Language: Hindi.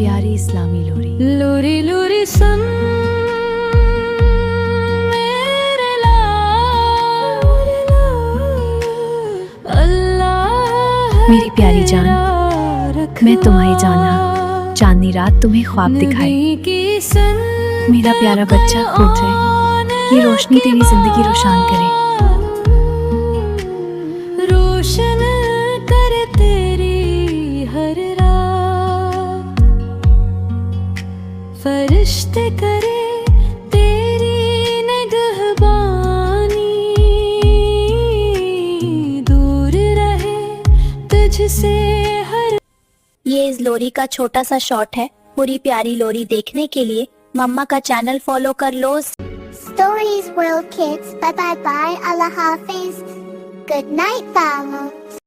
प्यारी इस्लामी लोरी। लोरी लोरी सुन मेरे लाल, अल्लाह मेरी प्यारी जान, मैं तुम्हारी जाना चांदनी रात तुम्हें ख्वाब दिखाए। मेरा प्यारा बच्चा खुद है, ये रोशनी तेरी जिंदगी रोशन करे। रोशन कर तेरी हर रात, फरिश्ते करे तेरी निगहबानी, दूर रहे तुझसे हर। ये इस लोरी का छोटा सा शॉर्ट है। पूरी प्यारी लोरी देखने के लिए मम्मा का चैनल फॉलो कर लो। Stories World Kids. Bye bye bye. Allah Hafiz. Good night, family.